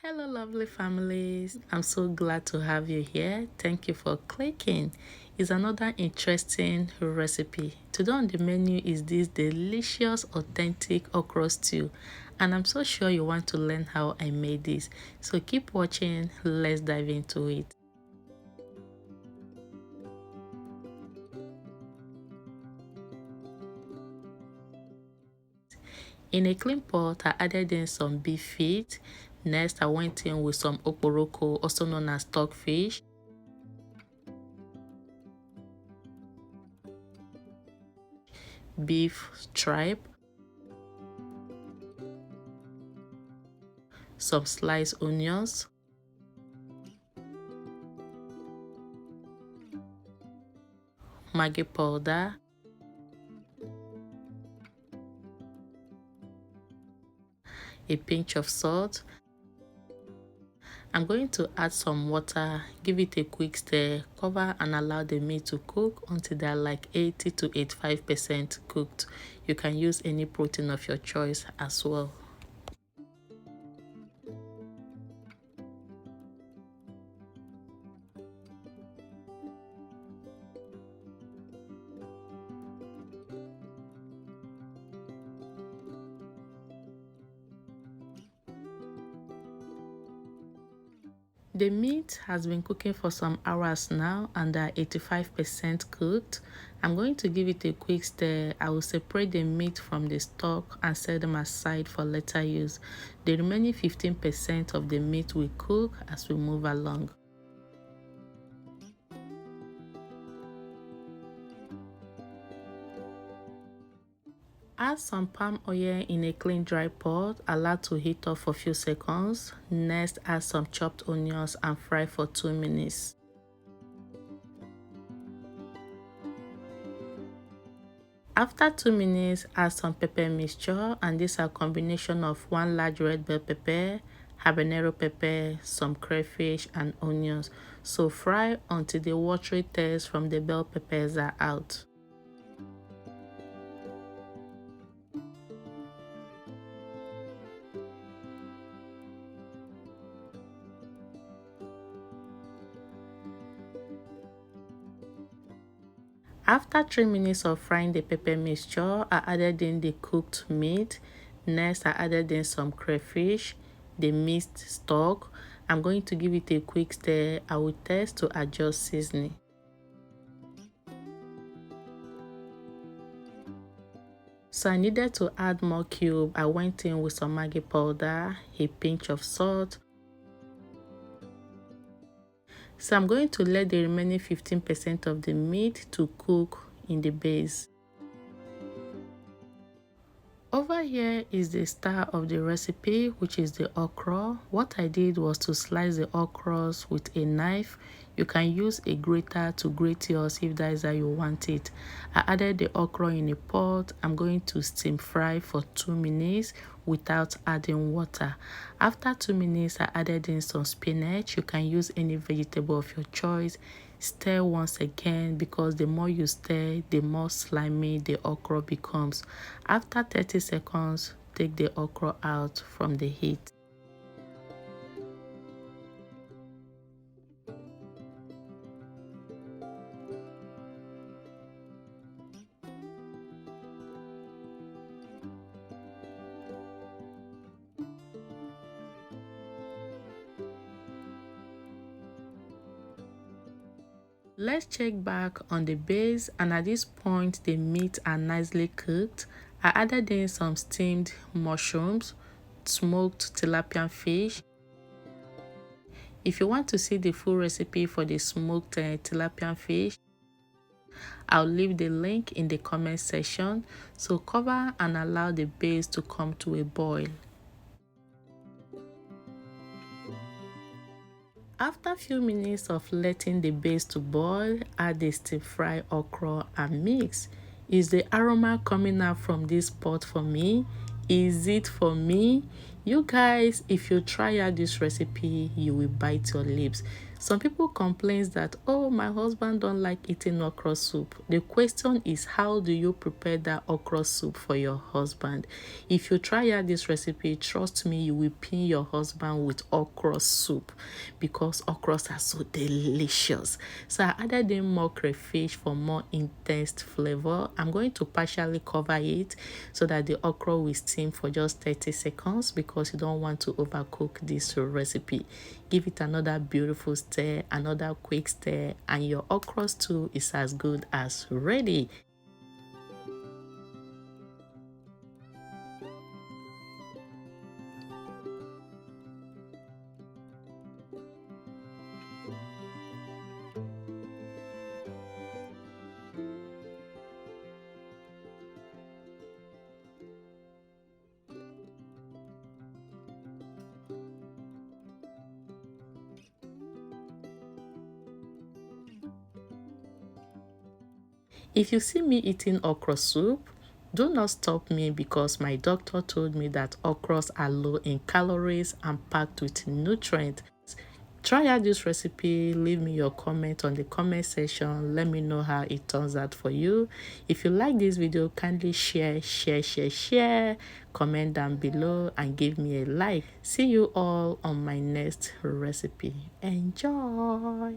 Hello, lovely families. I'm so glad to have you here. Thank you for clicking. It's another interesting recipe. Today on the menu is this delicious, authentic okra stew, and I'm so sure you want to learn how I made this. So keep watching. Let's dive into it. In a clean pot, I added in some beef feet. Next, I went in with some okporoko, also known as stockfish, beef tripe, some sliced onions, Maggi powder, a pinch of salt. I'm going to add some water, give it a quick stir, cover and allow the meat to cook until they're like 80 to 85% cooked. You can use any protein of your choice as well. The meat has been cooking for some hours now and are 85% cooked. I'm going to give it a quick stir. I will separate the meat from the stock and set them aside for later use. The remaining 15% of the meat will cook as we move along. Add some palm oil in a clean dry pot, allow to heat up for a few seconds. Next, add some chopped onions and fry for 2 minutes. After 2 minutes, add some pepper mixture, and this is a combination of 1 large red bell pepper, habanero pepper, some crayfish and onions. So fry until the watery taste from the bell peppers are out. After 3 minutes of frying the pepper mixture, I added in the cooked meat. Next, I added in some crayfish, the mixed stock. I'm going to give it a quick stir. I will test to adjust seasoning. So I needed to add more cube. I went in with some Maggi powder, a pinch of salt. So I'm going to let the remaining 15% of the meat to cook in the base. Over here is the star of the recipe, which is the okra. What I did was to slice the okras with a knife. You can use a grater to grate yours if that is how you want it. I added the okra in a pot. I'm going to steam fry for 2 minutes without adding water. After 2 minutes, I added in some spinach. You can use any vegetable of your choice. Stir once again, because the more you stir, the more slimy the okra becomes. After 30 seconds, take the okra out from the heat. Let's check back on the base, and at this point the meat are nicely cooked. I added in some steamed mushrooms, smoked tilapia fish. If you want to see the full recipe for the smoked tilapia fish, I'll leave the link in the comment section. So cover and allow the base to come to a boil. After a few minutes of letting the base to boil, add the stir-fry okra and mix. Is the aroma coming out from this pot for me? Is it for me? You guys, if you try out this recipe, you will bite your lips. Some people complain that, oh, my husband don't like eating okra soup. The question is, how do you prepare that okra soup for your husband? If you try out this recipe, trust me, you will pin your husband with okra soup because okras are so delicious. So I added in more crayfish for more intense flavor. I'm going to partially cover it so that the okra will steam for just 30 seconds because you don't want to overcook this recipe. Give it another beautiful stir, another quick stir, and your okra stew is as good as ready. If you see me eating okra soup, do not stop me because my doctor told me that okras are low in calories and packed with nutrients. Try out this recipe. Leave me your comment on the comment section. Let me know how it turns out for you. If you like this video, kindly share, comment down below and give me a like. See you all on my next recipe. Enjoy.